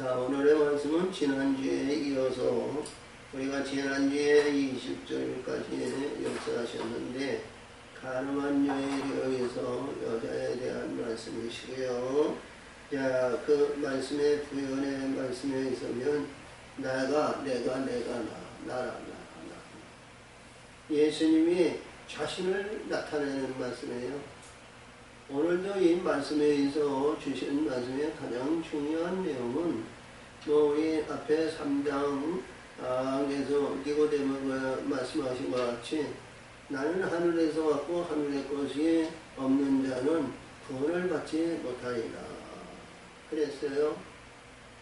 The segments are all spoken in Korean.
자, 오늘의 말씀은 지난주에 이어서 우리가 지난주에 20절까지 역사하셨는데 가늠한 여인에 의해서 여자에 대한 말씀이시고요. 자, 그 말씀의 부연의 말씀에 있으면 나라. 예수님이 자신을 나타내는 말씀이에요. 오늘도 이 말씀에서 주신 말씀의 가장 중요한 내용은 우리 앞에 3장에서 니고데모가 말씀하신 것 같이 나는 하늘에서 왔고 하늘의 것이 없는 자는 구원을 받지 못하리라 그랬어요.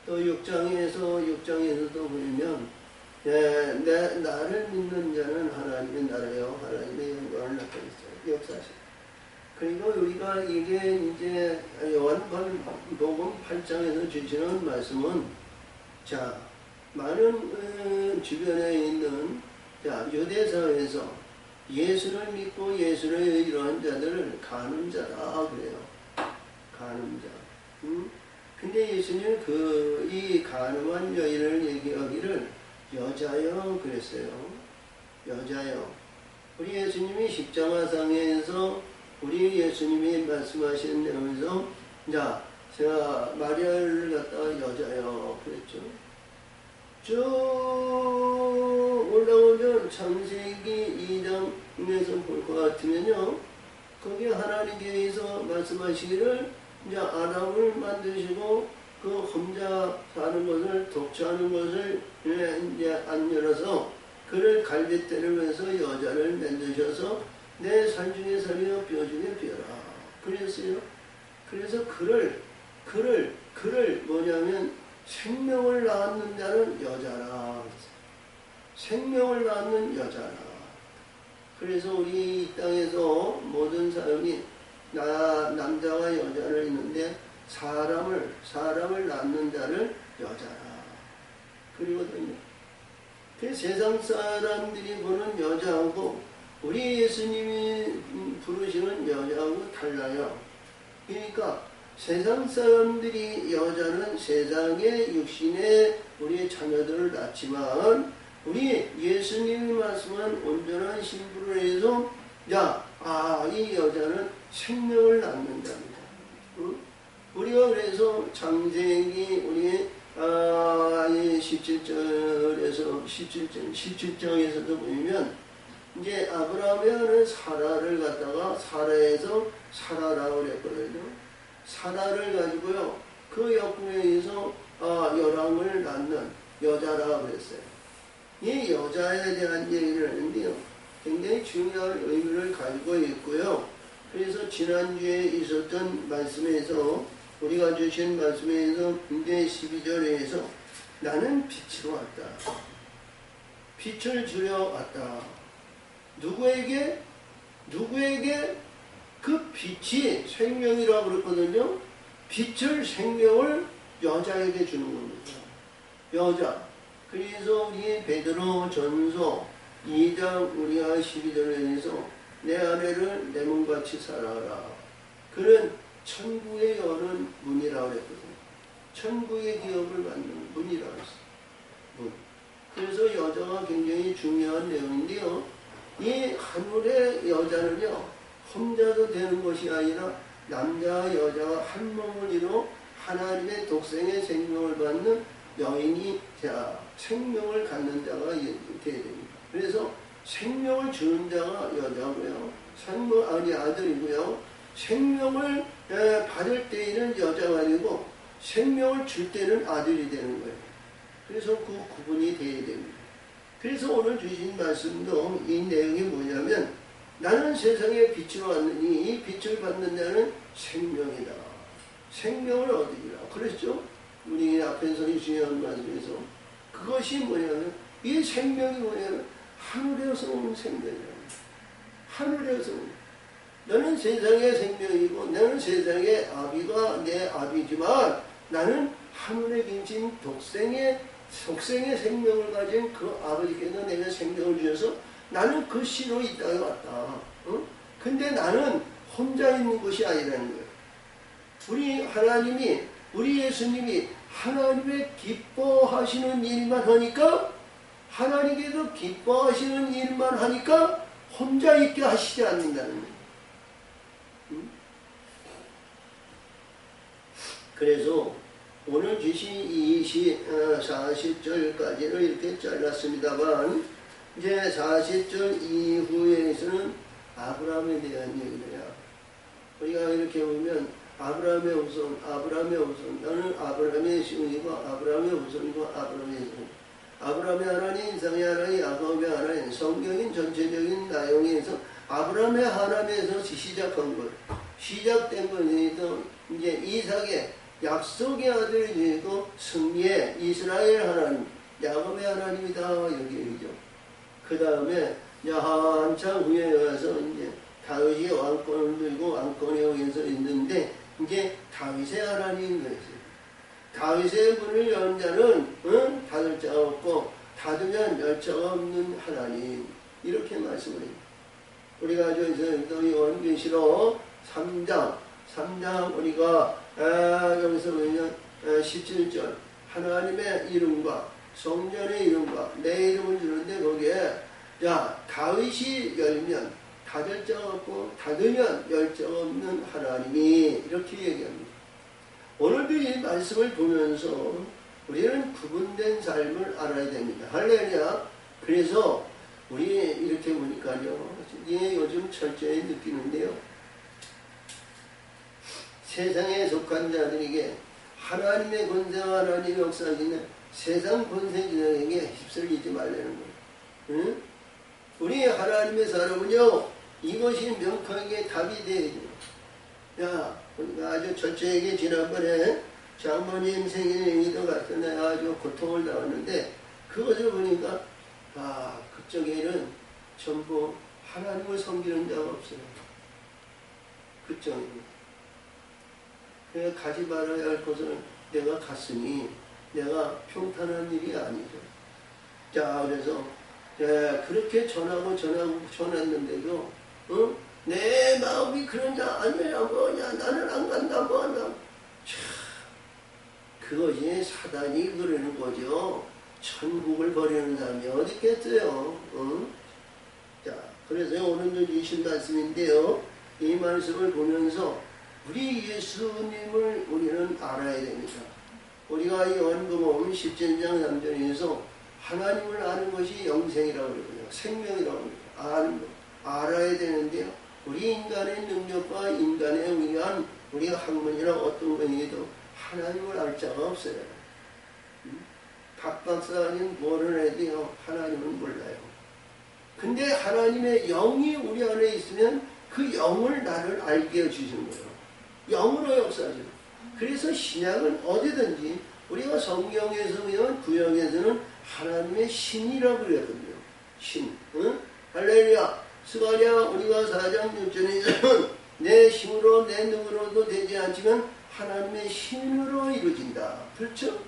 또 6장에서도 보면 나를 믿는 자는 하나님의 나라요 하나님의 영광을 나타냈어요. 역사하시고 그리고 우리가 이게 이제 요한복음 8장에서 주시는 말씀은 자 많은 주변에 있는 자 유대사회에서 예수를 믿고 예수를 의지한 자들을 간음자라 그래요. 간음자. 근데 예수님은 이 간음한 여인을 얘기하기를 여자여 그랬어요. 여자여. 우리 예수님이 십자가상에서 우리 예수님이 말씀하신 내용에서 자 제가 마리아를 갖다가 여자여 그랬죠. 쭉 올라오면 창세기 2장에서 볼 것 같으면요. 거기 하나님께서 말씀하시기를 이제 아담을 만드시고 그 혼자 사는 것을 독처하는 것을 이제 안 열어서 그를 갈빗 때리면서 여자를 만드셔서 내 살 중에 살이요 뼈 중에 뼈라 그랬어요. 그래서 그를 뭐냐면 생명을 낳는 자는 여자라. 생명을 낳는 여자라. 그래서 우리 이 땅에서 모든 사람이 남자와 여자를 있는데 사람을 낳는 자를 여자라. 그리거든요. 그 세상 사람들이 보는 여자하고 우리 예수님이 부르시는 여자하고 달라요. 그러니까 세상 사람들이 여자는 세상의 육신의 우리의 자녀들을 낳지만 우리 예수님이 말씀한 온전한 신부를 해서 이 여자는 생명을 낳는 자입니다. 우리가 그래서 창세기 우리 17장에서도 보면 이제 아브라함이 하는 사라를 갖다가 사라에서 사라라고 그랬거든요. 사라를 가지고요. 그 역군에 의해서 여람을 낳는 여자라고 그랬어요. 이 여자에 대한 얘기를 하는데요. 굉장히 중요한 의미를 가지고 있고요. 그래서 지난주에 있었던 말씀에서 우리가 주신 말씀에서 이제 12절에서 나는 빛으로 왔다. 빛을 주려 왔다. 누구에게 그 빛이 생명이라고 그랬거든요. 빛을 생명을 여자에게 주는 겁니다. 여자. 그래서 우리 베드로 전서 2장 우리가 12절에서 내 아내를 내 몸같이 사랑하라. 그는 천국에 여는 문이라고 그랬거든요. 천국의 기업을 받는 문이라고 했어요. 문. 그래서 여자가 굉장히 중요한 내용인데요. 이 하늘의 여자는요, 혼자도 되는 것이 아니라 남자와 여자가 한 몸을 이루어 하나님의 독생의 생명을 받는 여인이 생명을 갖는 자가 되어야 됩니다. 그래서 생명을 주는 자가 여자고요. 아들이고요. 생명을 받을 때에는 여자가 아니고 생명을 줄 때는 아들이 되는 거예요. 그래서 그 구분이 되어야 됩니다. 그래서 오늘 주신 말씀도 이 내용이 뭐냐면 나는 세상에 빛으로 왔느니 이 빛을 받는 자는 생명이다. 생명을 얻으리라. 그랬죠? 우리 앞에서 중요한 말씀에서 그것이 뭐냐면 이 생명이 뭐냐면 하늘에서 온 생명이다. 하늘에서 온 너는 세상의 생명이고 너는 세상의 아비가 내 아비지만 나는 하늘에 계신 독생의 생명을 가진 그 아버지께서 내게 생명을 주셔서 나는 그 씨로 이 땅에 왔다. 근데 나는 혼자 있는 것이 아니라는 거예요. 우리 하나님이 우리 예수님이 하나님의 기뻐하시는 일만 하니까, 하나님께서 기뻐하시는 일만 하니까 혼자 있게 하시지 않는다는 거예요. 그래서 오늘 주신 40절까지는 이렇게 잘랐습니다만, 이제 40절 이후에서는 아브라함에 대한 얘기를 해요. 우리가 이렇게 보면 아브라함의 후손, 나는 아브라함의 시온이고 아브라함의 후손이고 아브라함의 son. 아브라함의 하나님, 이삭의 하나님, 야곱의 하나님. 성경인 전체적인 내용에서 아브라함의 하나님에서 시작한 것, 시작된 것에서 이제 이삭의 약속의 아들이 되고 승리의 이스라엘 하나님, 야곱의 하나님이다 이렇게 얘기죠. 그 다음에 한참 후에 와서 이제 다윗이 왕권을 들고 왕권에 의해서 있는데, 이제 다윗의 하나님인 거였어요. 다윗의 문을 연 자는 닫을 자가 없고 닫으면 열자가 없는 하나님, 이렇게 말씀을 해요. 우리가 저기서 요한계시록 3장 우리가 여기서 보면 17절 하나님의 이름과 성전의 이름과 내 이름을 주는데, 거기에 다윗이 열면 닫을 자가 없고 닫으면 열 자가 없는 하나님이, 이렇게 얘기합니다. 오늘도 이 말씀을 보면서 우리는 구분된 삶을 알아야 됩니다. 할렐루야. 그래서 우리 이렇게 보니까요, 이게 요즘 철저히 느끼는데요, 세상에 속한 자들에게 하나님의 권세와 하나님의 역사기는 세상 권세자에게 휩쓸리지 말라는 거예요. 응? 우리 하나님의 사람은요, 이것이 명확하게 답이 돼야죠. 우리가 아주 철저하게 지난번에 장모님 생일에도 갔더니 아주 고통을 당했는데, 그것을 보니까 그쪽에는 전부 하나님을 섬기는 자가 없어요. 그쪽에는. 그래서 가지 말아야 할 곳을 내가 갔으니 내가 평탄한 일이 아니죠. 그래서 그렇게 전했는데도 내 마음이 그러냐 아니냐 뭐냐, 나는 안 간다 뭐냐. 그것이 사단이 그러는 거죠. 천국을 버리는 사람이 어디 있겠어요. 그래서 오늘도 주신 말씀인데요, 이 말씀을 보면서 우리 예수님을 우리는 알아야 됩니다. 우리가 이 요한복음 17장 3절에서 하나님을 아는 것이 영생이라고 그러거든요. 생명이라고 합니다. 알아야 되는데요, 우리 인간의 능력과 인간에 의한 우리가 학문이나 어떤 것에도 하나님을 알 자가 없어요. 박 박사님 뭐를 해도요, 하나님은 몰라요. 근데 하나님의 영이 우리 안에 있으면 그 영을 나를 알게 해주시는 거예요. 영으로 역사하죠. 그래서 신약은 어디든지 우리가 성경에서 보면 구약에서는 하나님의 신이라고 그랬거든요. 신. 할렐루야. 스가랴 우리가 4장 6절에서는 내 힘으로 내 능으로도 되지 않지만 하나님의 신으로 이루어진다. 그렇죠?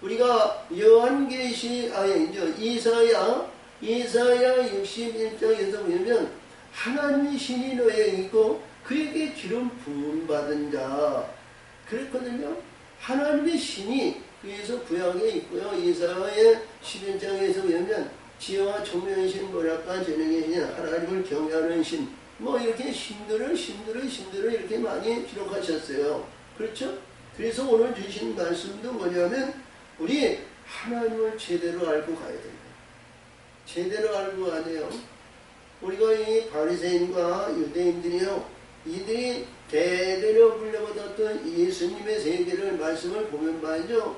우리가 요한계시 이사야 61장에서 보면 하나님의 신이 너에 있고 그에게 기름 부음 받은 자 그랬거든요. 하나님의 신이 그래서 구약에 있고요. 이사야의 11장에서 보면 지혜와 총명의 신, 모략과 재능의 신, 하나님을 경외하는 신, 이렇게 신들을 이렇게 많이 기록하셨어요. 그렇죠? 그래서 오늘 주신 말씀도 뭐냐면 우리 하나님을 제대로 알고 가야 됩니다. 제대로 알고 가야 돼요. 우리가 이 바리새인과 유대인들이요, 이들이 대대로 불려받았던 예수님의 세계를 말씀을 보면 말이죠,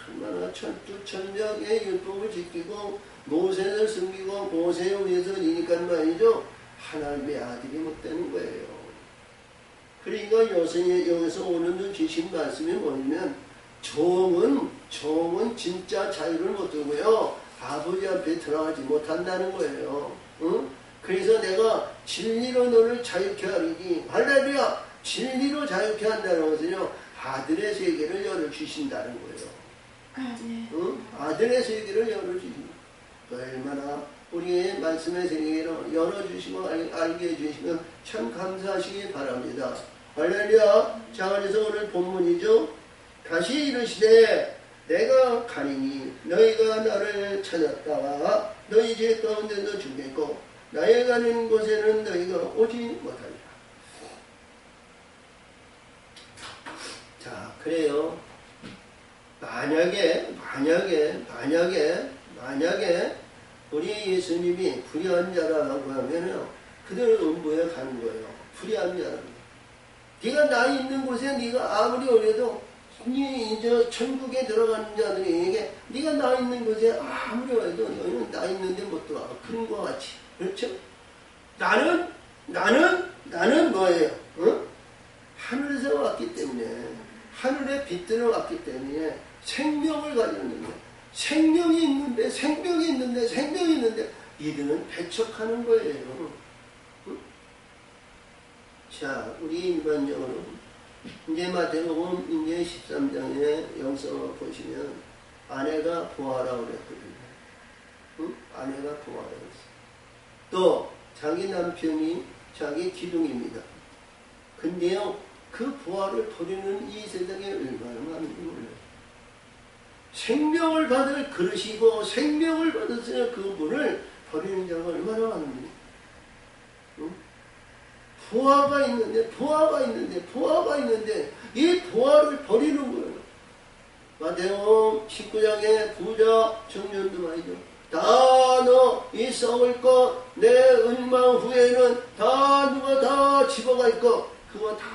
얼마나 천주천명의 율법을 지키고 모세를 섬기고 모세에 의해서 이니까 말이죠, 하나님의 아들이 못 되는 거예요. 그러니까 여기서 오늘 주신 말씀이 뭐냐면 종은 진짜 자유를 못 두고요, 아버지 앞에 들어가지 못한다는 거예요. 응? 그래서 내가 진리로 너를 자유케 하리니, 할렐루야! 진리로 자유케 한다는 것은요, 아들의 세계를 열어주신다는 거예요. 응? 아들의 세계를 열어주신다. 얼마나 우리의 말씀의 세계를 열어주시고 알게 해주시면 참 감사하시기 바랍니다. 할렐루야! 자, 그래서 오늘 본문이죠. 다시 이르시되 내가 가리니 너희가 나를 찾았다가 너희 죄 가운데서 죽겠고 나의 가는 곳에는 너희가 오지 못하리라. 자, 그래요. 만약에 우리 예수님이 불의한 자라고 하면은 그들은 음부에 가는 거예요. 불의한 자라는. 네가 나 있는 곳에 네가 아무리 오래도 이제 천국에 들어가는 자들에게 네가 나 있는 곳에 아무리 오래도 너희는 나 있는데 못 들어와. 그런 거 같이. 그렇죠? 나는 뭐예요? 어? 하늘에서 왔기 때문에 하늘의 빛들을 왔기 때문에 생명을 가졌는데 생명이 있는데 이들은 배척하는 거예요. 응? 자, 우리 일반적으로 이제 마태복음 이제 13장의 영성을 보시면 아내가 부하라고 그랬거든요. 응? 아내가 부하라고 했어요. 또 자기 남편이 자기 기둥입니다. 근데요, 그 부하를 버리는 이 세상에 얼마나 많은지 몰라요. 생명을 받을 그릇이고 생명을 받았으면 그 분을 버리는 자가 얼마나 많은지. 응? 부하가 있는데 이 부하를 버리는 거예요. 마태복음 19장에 부자 청년도 말이죠. 다 너 이 썩을 것 내 은망 후에는 다 누가 다 집어갈 것 그거 다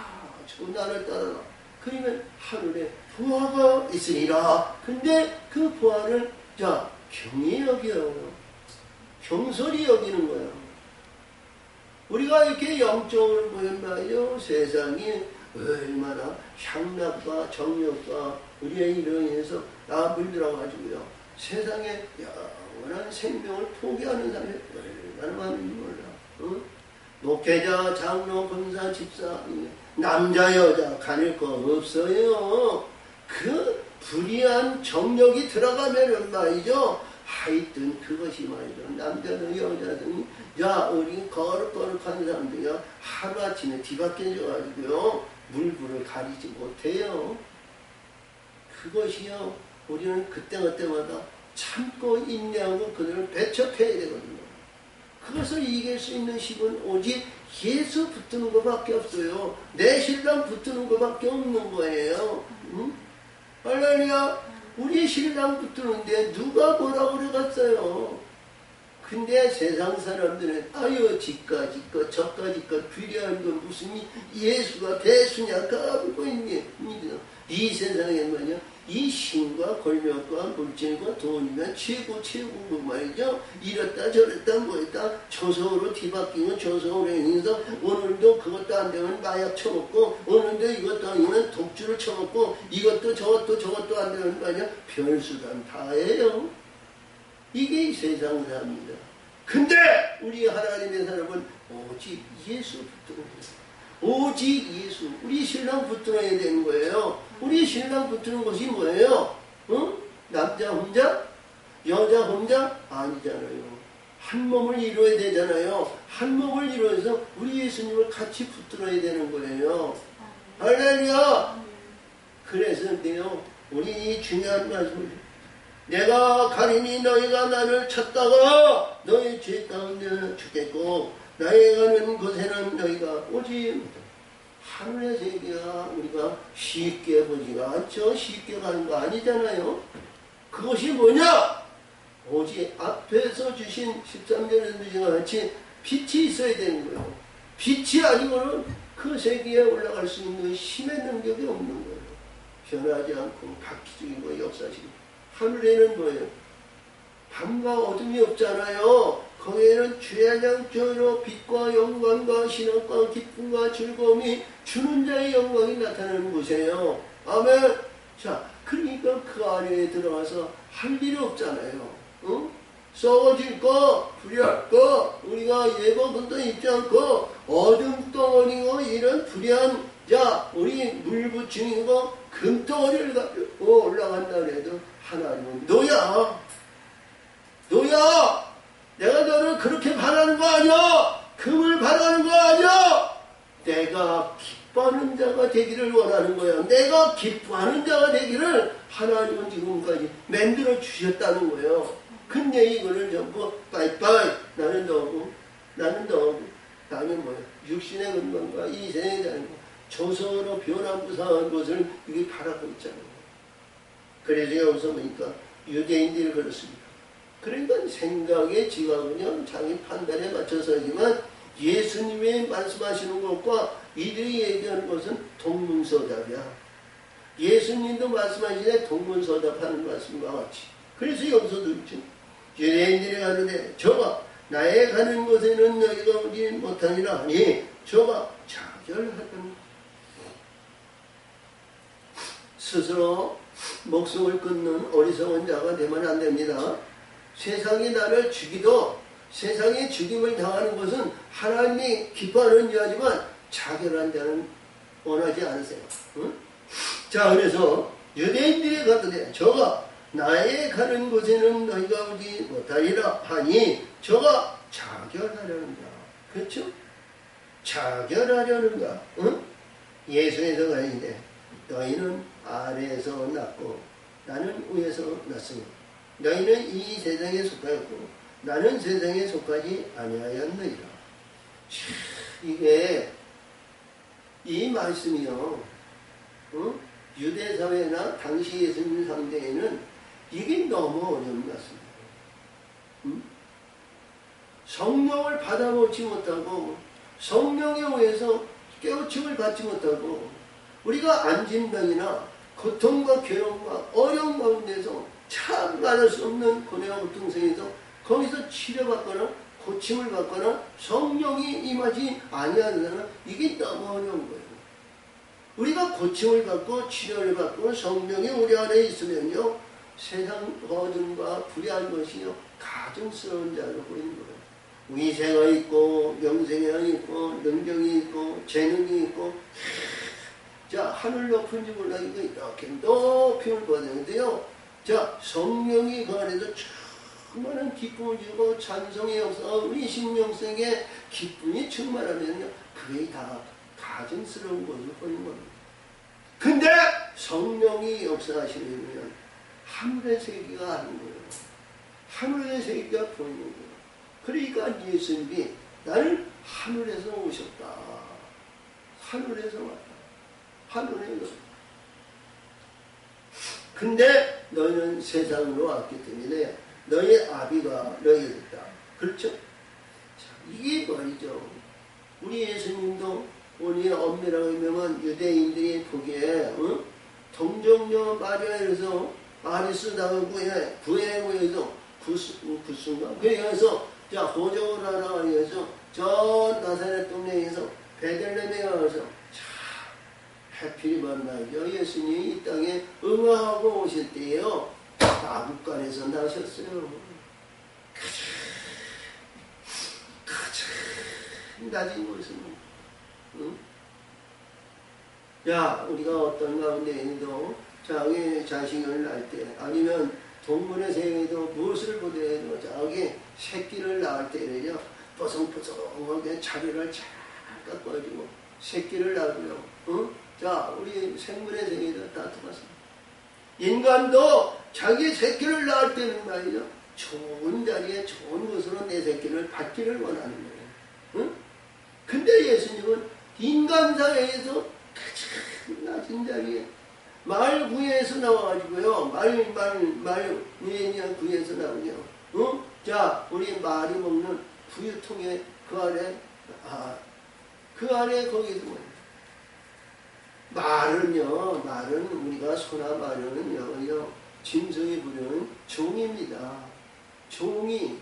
주고 나를 따라라. 그러면 하늘에 부하가 있으리라. 근데 그 부하를 자 경히 여겨요. 경솔히 여기는 거예요. 우리가 이렇게 영적으로 보면 말이죠. 세상이 얼마나 향락과 정력과 우리의 일로 인해서 물들어가지고요. 세상에 영원한 생명을 포기하는 사람이 얼마나 많은지 몰라. 어? 목회자, 장로, 권사, 집사, 남자, 여자 가릴 거 없어요. 그 불의한 정력이 들어가면 말이죠. 하여튼 그것이 말이죠. 남자든 여자든 야 우리 거룩한 사람들이야 하루아침에 뒤바뀌어져가지고요. 물불을 가리지 못해요. 그것이요. 우리는 그때마다 참고 인내하고 그들을 배척해야 되거든요. 그것을 이길 수 있는 힘은 오직 예수 붙드는 것밖에 없어요. 내 신랑 붙드는 것밖에 없는 거예요. 응? 할렐루야. 우리 신랑 붙드는데 누가 뭐라고 그래갔어요. 근데 세상 사람들은 아유 지까지 것 저까지 것 불의한 건 무슨 예수가 대수냐 까불고 있니. 이 세상에 뭐냐 이 신과 권력과 물질과 돈이면 최고고 말이죠. 이랬다 저랬다 뭐했다 저성으로 뒤바뀌면 저성으로 인해서 오늘도 그것도 안 되면 마약 처먹고 오늘도 이것도 아니면 독주를 처먹고 이것도 저것도 안 되는 거 아니야. 별수단 다예요. 이게 이 세상 사람입니다. 근데 우리 하나님의 사람은 오직 예수 붙들어야 돼요. 오직 예수. 우리 신랑 붙들어야 되는 거예요. 우리 신랑 붙드는 것이 뭐예요? 응? 남자 혼자? 여자 혼자? 아니잖아요. 한 몸을 이루어야 되잖아요. 한 몸을 이루어서 우리 예수님을 같이 붙들어야 되는 거예요. 할렐루야! 그래서인데요, 우리 이 중요한 말씀을 내가 가리니 너희가 나를 찾다가 너희 죄 가운데 죽겠고 나의 가는 곳에는 너희가 오지 못한다. 하늘의 세계가 우리가 쉽게 보지가 않죠. 쉽게 가는 거 아니잖아요. 그것이 뭐냐? 오직 앞에서 주신 13절에 주신 것 같이 빛이 있어야 되는 거예요. 빛이 아니고는 그 세계에 올라갈 수 있는 힘의 능력이 없는 거예요. 변하지 않고 박기적이고 역사적이고. 하늘에는 뭐예요? 밤과 어둠이 없잖아요. 거기에는 주야장처로 빛과 영광과 신앙과 기쁨과 즐거움이 주는 자의 영광이 나타나는 곳이에요. 아멘. 자, 그러니까 그 안에 들어가서 할 일이 없잖아요. 응? 썩어질 거, 불의할 거, 우리가 예고분도 입지 않고 어둠 덩어리고 이런 불의한 자, 우리 물 부침이고 금덩어리를 가지고 올라간다 해도 하나님은 너야. 내가 너를 그렇게 바라는 거 아니야. 금을 바라는 거 아니야. 내가 기뻐하는 자가 되기를 원하는 거예요. 내가 기뻐하는 자가 되기를 하나님은 지금까지 만들어 주셨다는 거예요. 근데 이거를 전부 빠이빠이 나는 너고 나는 뭐야? 육신의 근방과 이 세상에 대한 조서로 변화무쌍한 것을 이게 바라고 있잖아요. 그래서 여기서 보니까 유대인들이 그렇습니다. 그러니까 생각의 지각은요, 자기 판단에 맞춰서지만 예수님이 말씀하시는 것과 이들이 얘기하는 것은 동문서답이야. 예수님도 말씀하시되 동문서답하는 말씀과 같이. 그래서 여기서도 있죠. 유대인들이 가는데 저가 나의 가는 곳에는 너희가 오지 못하니라 하니 저가 자결하던 스스로 목숨을 끊는 어리석은 자가 되면 안 됩니다. 세상이 나를 죽이도 세상에 죽임을 당하는 것은 하나님이 기뻐하는 자지만 자결한 자는 원하지 않으세요. 응? 자, 그래서 유대인들이 가더니 저가 나의 가는 곳에는 너희가 오지 못하리라 하니 저가 자결하려는가. 그렇죠? 자결하려는가. 응? 예수에서 가는데 너희는 아래에서 났고 나는 위에서 났으니 너희는 이 세상에 속하였고 나는 세상에 속하지 아니하였느니라. 이게 이 말씀이요. 유대 사회나 당시 예수님 상대에는 이게 너무 어려운 것 같습니다. 성령을 받아먹지 못하고 성령에 의해서 깨우침을 받지 못하고 우리가 안진병이나 고통과 괴로움과 어려움 가운데서 참 말할 수 없는 고뇌와 고통 속에서 거기서 치료받거나 고침을 받거나 성령이 임하지 아니하는 사람은 이게 너무 어려운 거예요. 우리가 고침을 받고 치료를 받고 성령이 우리 안에 있으면요 세상 어둠과 불의한 것이요 가증스러운 자로 보이는 거예요. 위세가 있고 명생이 있고 능력이 있고 재능이 있고 자 하늘 높은지 몰라 이거 이렇게 높임을 받는데요. 자 성령이 그 안에서 충만한 기쁨을 주고 찬송의 역사 우리 심령성에 기쁨이 충만하면요 그게 다 가증스러운 것을 보는 겁니다. 근데 성령이 역사하시려면 하늘의 세계가 하는 거예요. 하늘의 세계가 보이는 거예요. 그러니까 예수님이 나는 하늘에서 오셨다. 하늘에서 왔다. 하늘에서. 근데 너희는 세상으로 왔기 때문에 너희 아비가 너희를 있다. 그렇죠? 자, 이게 말이죠. 우리 예수님도 우리 엄밀하게 보면 유대인들이 보기에 동정녀 마리아에서 아리스 당한 구해에서 구순가 그래서 자 호적을 하라 해서 저 나사렛 동네에서 베들레헴에 가서 자 해필이 만나죠. 예수님이 이 땅에 응하고 오실 때에요 마국간에서 나셨어요. 가장 낮은 곳은 야, 우리가 어떤 가운데에도 자기 자식을 낳을 때, 아니면 동물의 세계에도 무엇을 보더라도 자기 새끼를 낳을 때는요, 뽀송뽀송하게 자리를 잘 깎아주고, 새끼를 낳으려, 자, 우리 생물의 세계도 다 똑같습니다. 인간도 자기 새끼를 낳을 때는 말이죠, 좋은 자리에 좋은 곳으로 내 새끼를 받기를 원하는 거예요. 근데 예수님은 인간사회에서 가장 낮은 자리에 말구에서 나와가지고요. 말 구에냐 구에서 나오냐. 자, 우리 말이 먹는 부유통에 그 아래 거기서 뭐예요? 말은 우리가 소나 말은요 짐승이 부르는 종입니다. 종이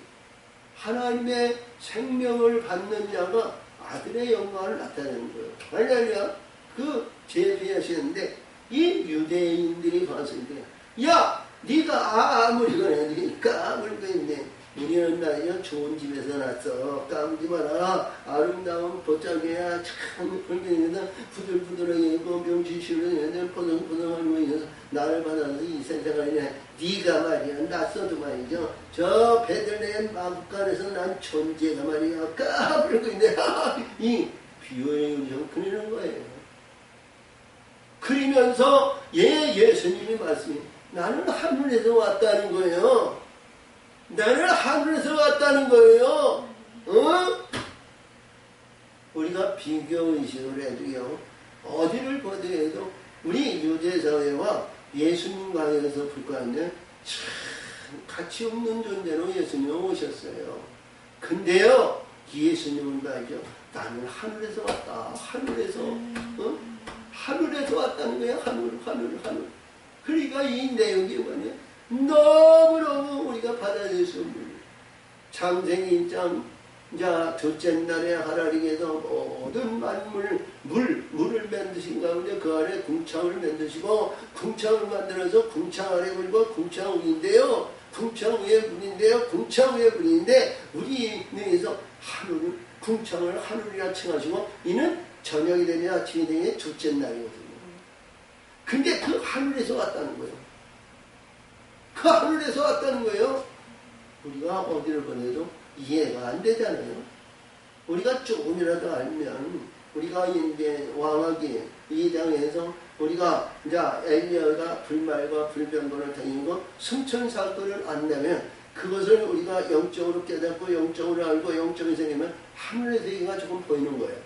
하나님의 생명을 받는 자가 아들의 영광을 나타내는 거예요. 할렐루야. 그 제비하시는데 이 유대인들이 봤을 때 야 네가 아무리 그래 까불고 있네. 우리는 말이야 좋은 집에서 났어. 까불지 마라. 아름다운 보자기야 참 붉은이다. 부들부들하게 있고 명치시로 포동포동한 모여서 나를 받아서 이 세상에 네가 말이야 났어도 말이죠. 저 베들레헴 마국간에서 난 존재가 말이야 까불고 있네. 이 비유의 음성 그리는 거예요. 그러면서 예수님이 말씀이 나는 하늘에서 왔다는 거예요. 나는 하늘에서 왔다는 거예요. 우리가 비교의식을 해도요. 어디를 보더라도 우리 유대사회와 예수님 관계에서 불과한데 참 가치 없는 존재로 예수님이 오셨어요. 근데요. 예수님은 말이죠. 나는 하늘에서 왔다. 하늘에서. 하늘에서 왔다는 거야. 하늘. 그러니까 이 내용이 뭐냐. 너무너무 우리가 받아들일 수 없는 창세기장 자 둘째 날에 하나님께서 모든 만물 물을 만드신 가운데 그 안에 궁창을 만드시고 궁창을 만들어서 궁창 아래 물과 궁창 위인데요. 궁창 위에 물인데요. 궁창 위에 물인데 우리 내에서 하늘을 궁창을 하늘이라 칭하시고 이는 저녁이 되냐 아침이 되냐 둘째 날이거든요. 근데 그 하늘에서 왔다는 거예요. 그 하늘에서 왔다는 거예요. 우리가 어디를 보내도 이해가 안 되잖아요. 우리가 조금이라도 알면 우리가 이제 왕하기 2장에서 우리가 이제 엘리야가 불말과 불병거를 당한 거 승천 사건을 안다면 그것을 우리가 영적으로 깨닫고 영적으로 알고 영적인 생기면 하늘에서 얘가 조금 보이는 거예요.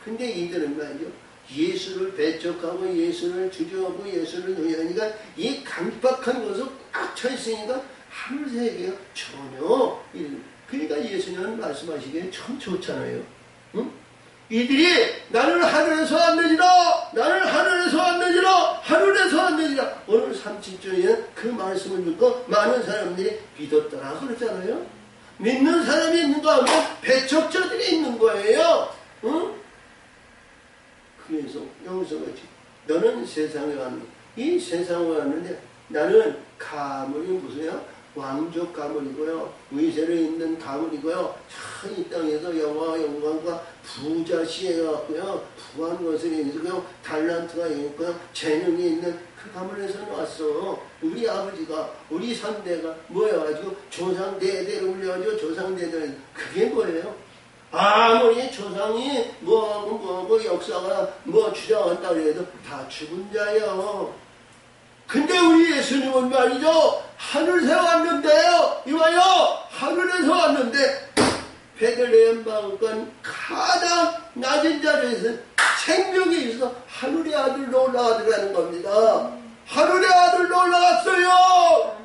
근데 이들은 말이죠. 예수를 배척하고 예수를 주저하고 예수를 의하니까 이 강박한 것을 꽉 차 있으니까 하늘 세계가 전혀 그러니까 예수님은 말씀하시기에 참 좋잖아요. 응? 이들이 나는 하늘에서 왔느니라 나는 하늘에서 왔느니라 하늘에서 왔느니라 오늘 37조에 그 말씀을 듣고 많은 사람들이 믿었더라 그러잖아요. 믿는 사람이 있는 거 아니고 배척자들이 있는 거예요. 응? 그래서 여기서 그렇지. 너는 세상에 왔는데 이 세상에 왔는데 나는 가문이 무슨요? 왕족 가문이고요. 위세를 있는 가문이고요. 참 이 땅에서 영화와 영광과 부자시에 왔고요. 부한 것을 있고요. 달란트가 있고요. 재능이 있는 그 가문에서 왔어. 우리 아버지가 우리 선대가 뭐여가지고 조상 대대로 올려가지고 조상 대대로 그게 뭐예요? 아무리 조상이 뭐하고 역사가 뭐 주장한다 그래도 다 죽은 자예요. 근데 우리 예수님은 말이죠. 하늘에서 왔는데요. 이봐요. 하늘에서 왔는데 베들레헴 마을간 가장 낮은 자리에서 생명이 있어 하늘의 아들로 올라가더라는 겁니다. 하늘의 아들로 올라갔어요.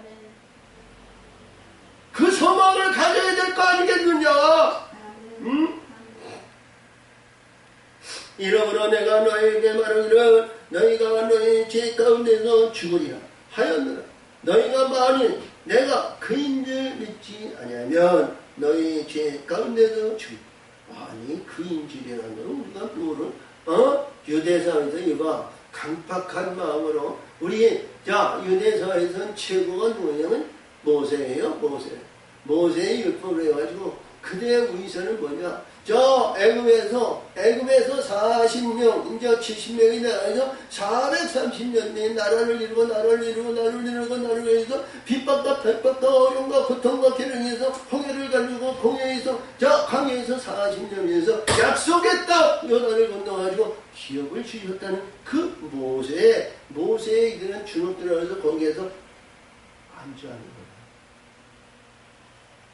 그 소망을 가져야 될 거 아니겠느냐. 응? 이러므로 내가 너희에게 말하기를 너희가 너희 죄 가운데서 죽으리라 하였느라 너희가 만일 내가 그인 줄 믿지 아니하면 너희 죄 가운데서 죽으리라. 아니 그인 줄이라는 건 우리가 뭐를 유대사에서 이거 강팍한 마음으로 우리 자 유대사에서는 최고가 누구냐면 모세예요. 모세의 율법을 해가지고 그대의 위선은 뭐냐? 저 애굽에서 40명, 이제 70명이 나가서 430년 내에 나라를 이루고 핍박과 백박과 어려움과 고통과 계령에서 홍해를 가르고 공해에서 저 강해에서 40년에서 약속의 땅 요단을 건너가지고 기업을 주셨다는 그 모세의 이들은 주눅들어서 거기에서 안주하는 거예요.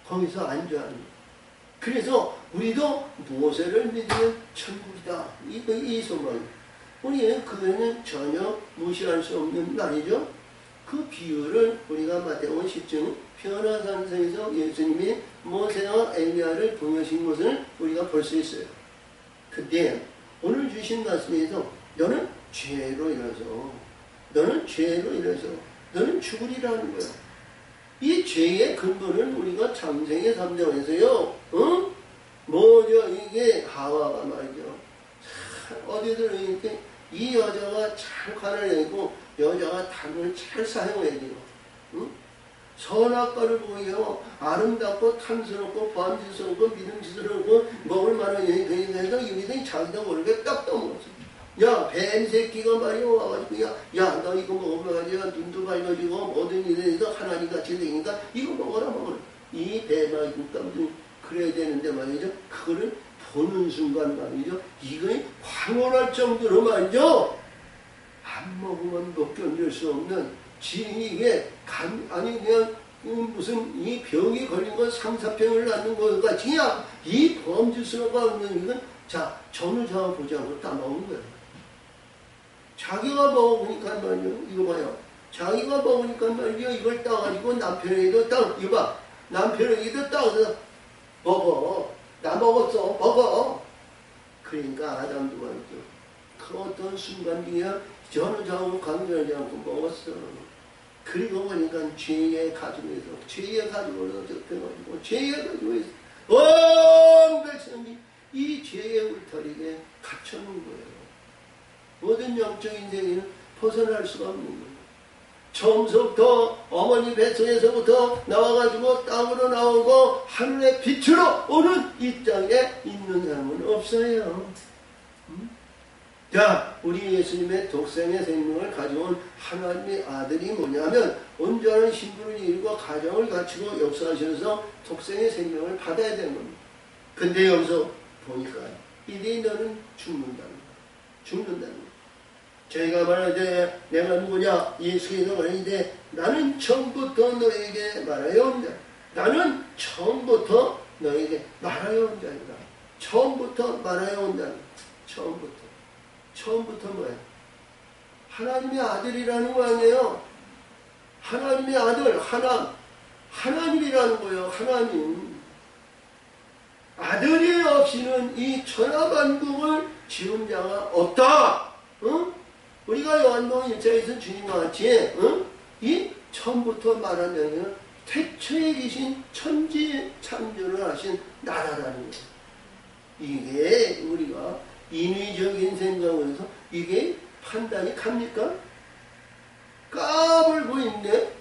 거기서 안주하는 거예요. 그래서 우리도 모세를 믿으면 천국이다. 이 소망. 우리는 그거는 전혀 무시할 수 없는 말이죠. 그 비유를 우리가 마태복음 10장 변화산성에서 예수님이 모세와 엘리야를 보내신 것을 우리가 볼 수 있어요. 근데 오늘 주신 말씀에서 너는 죄로 인해서 너는 죽으리라는 거야. 이 죄의 근본은 우리가 창세기 3장에서요. 뭐죠? 이게 하와가 말이죠. 어디든 이렇게 이 여자가 잘 가려내고 여자가 당을 잘 사용해야 돼요. 선악과를 보여 아름답고 탐스럽고 반지스럽고 믿음직스럽고 먹을 만한 여인에서 이들이 자기도 모르게 딱 떠먹었어. 야, 뱀 새끼가 말이야 와가지고 야 너 이거 먹어봐가지고 눈도 밝아지고 모든 일에서 하나님같이 되니까 이거 먹어라. 이 뱀아 깜짝 그래야 되는데 말이죠. 그거를 보는 순간 말이죠. 이거 황홀할 정도로 말이죠. 밥 먹으면 못 견딜 수 없는 이게 아니 그냥 무슨 이 병이 걸린 건 상사병을 낳는 것 같이 그냥 이 범죄스러워 없는 이건 자 전우자와 보자고 따먹은 거예요. 자기가 먹으니까 말이요. 이거 봐요. 자기가 먹으니까 말이요. 이걸 따가지고 남편에게도 이거 봐. 남편에게도 따서 먹어. 나 먹었어. 먹어. 그러니까 아담도 말이죠. 그 어떤 순간 중에 전우자하고 관계하지 않고 먹었어. 그리고 보니까 죄의 가죽에서 죄의 가죽으로 접혀가지고 죄의 가죽에서 온 백성이 이 죄의 울타리에 갇혀놓은 거예요. 모든 영적 인생에는 벗어날 수가 없는 거예요. 처음부터 어머니 뱃속에서부터 나와가지고 땅으로 나오고 하늘의 빛으로 오는 이 땅에 있는 사람은 없어요. 자, 우리 예수님의 독생의 생명을 가져온 하나님의 아들이 뭐냐면 온전한 신분을 이루고 가정을 갖추고 역사하셔서 독생의 생명을 받아야 되는 겁니다. 근데 여기서 보니까 이리 너는 죽는다는 거야. 죽는다는 거야. 저희가 말하되 내가 누구냐? 예수께서 말하는데 나는 처음부터 너에게 말하여 온 자. 나는 처음부터 너에게 말하여 온 자이다. 처음부터 말하여 온다는 거야. 처음부터 뭐예요? 하나님의 아들이라는 거 아니에요? 하나님의 아들, 하나님이라는 거예요. 하나님. 아들이 없이는 이 천하만국을 지은 자가 없다. 응? 우리가 요한복음 1장에서 주님과 같이 이 처음부터 말하면 태초에 계신 천지 창조를 하신 나라라는 거예요. 이게 우리가 인위적인 생각으로서 이게 판단이 갑니까? 까불고 있네.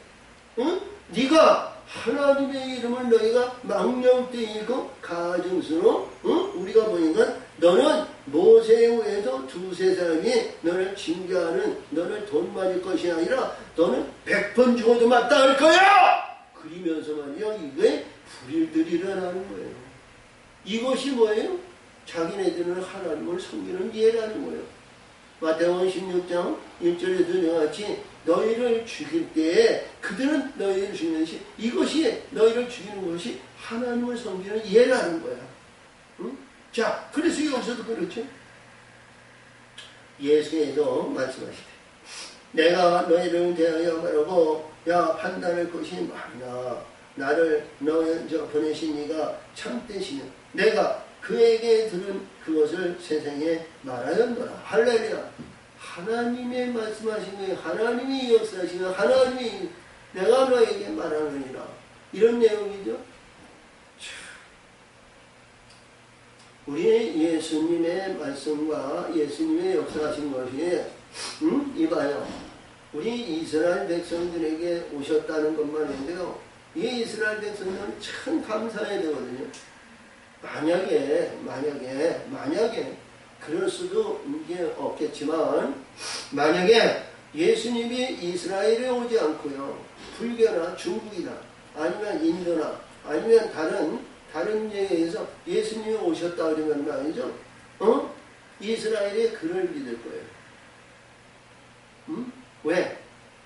응? 네가 하나님의 이름을 너희가 망령때 읽고 가증스로 우리가 보니까 너는 모세에서 두세 사람이 너를 징계하는 너를 돈 맞을 것이 아니라 너는 100번 죽어도 마땅할 거야! 그리면서 말이야 이게 불일들이 일어나는 거예요. 이것이 뭐예요? 자기네들은 하나님을 섬기는 예라는 거예요. 마태복음 16장 1절에도 같이 너희를 죽일 때에 그들은 너희를 죽이는 것이 이것이 너희를 죽이는 것이 하나님을 섬기는 예라는 거야. 응? 자, 그래서 여기서도 그렇죠. 예수께서 말씀하시되 내가 너희를 대하여 말하고 야 판단할 것이 많으나 나를 보내신 이가 참되시며 내가 그에게 들은 그것을 세상에 말하였노라. 할렐루야. 하나님의 말씀하신 거예요. 하나님이 역사하신 거예요. 하나님이 내가 너에게 말하느니라. 이런 내용이죠. 우리 예수님의 말씀과 예수님의 역사하신 것이 이봐요. 우리 이스라엘 백성들에게 오셨다는 것만 해도요. 이 이스라엘 백성들은 참 감사해야 되거든요. 만약에 그럴 수도 이게 없겠지만 만약에 예수님이 이스라엘에 오지 않고요. 불교나 중국이나 아니면 인도나 아니면 다른 예에서 예수님이 오셨다 그러면 말이죠. 이스라엘에 그럴 믿을 거예요. 왜?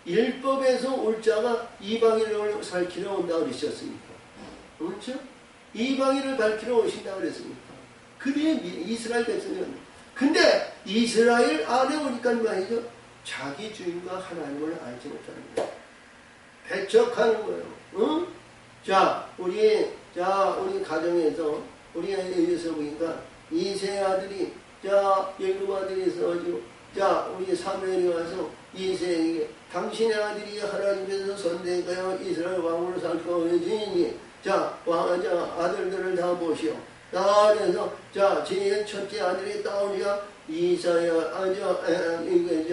율법에서 올 자가 이방인을 살키러 온다고 그러셨습니까? 그렇죠? 이방인을 밝히러 오신다고 그랬습니까? 그게 이스라엘 백성이었는데 근데 이스라엘 안에 오니까 말이죠. 자기 주인과 하나님을 알지 못하는 거예요. 배척하는 거예요. 응? 자, 우리 가정에서 우리 애에서 보니까 이세 아들이 열두 아들이 있어가지고 우리 사무엘이 와서 이세에게 당신의 아들이 하나님께서 선대하여 이스라엘 왕으로 살 것이니 아들들을 다 보시오. 그래서 제 첫째 아들이 따오니까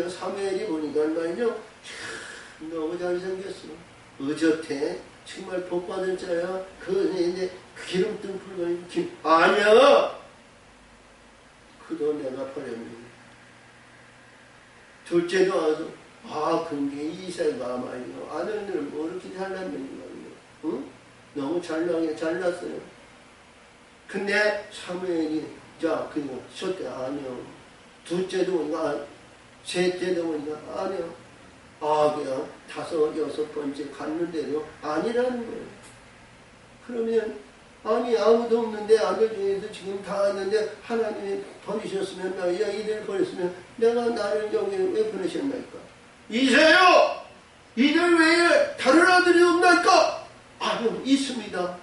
사무엘이 보니까 말이죠. 너무 잘생겼어. 어저태 정말 복받을 자야. 그런데 기름 뜬풀 아니야. 그도 내가 버렸네. 둘째도 와서 그게 이세가 말이요. 아들들은 뭐 이렇게 잘났는지 말이요. 응? 너무 잘났어요. 근데 사무엘이 그리고 첫째 아니요. 둘째도 셋째 보니까 아니요. 그냥 5, 6번째 갔는데도 아니라는 거예요. 그러면 아니 아무도 없는데 아들 중에서 지금 다 있는데 하나님이 버리셨으면 나야 이들 버렸으면 내가 나를 여기 왜 보내셨나이까? 이세요! 이들 외에 다른 아들이 없나이까? 아니요, 있습니다.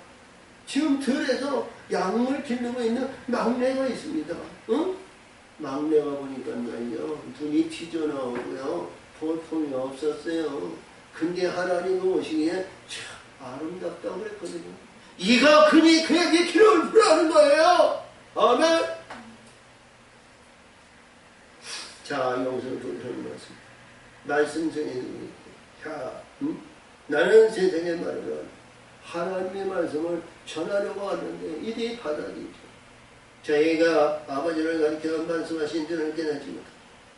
지금 들에서 양을 기르고 있는 막내가 있습니다. 응? 막내가 보니까 말이요, 눈이 튀져나오고요, 보통이 없었어요. 근데 하나님 오시기에 참 아름답다고 그랬거든요. 이가 그니 그에게 기름을 부라는 거예요. 아멘. 자, 여기서 또 이런 말씀 중에 나는 세상에 말하면 하나님의 말씀을 전하려고 하는데 이들이 받아들이죠. 저희가 아버지를 가리켜 말씀하신 줄은 깨닫지 못하고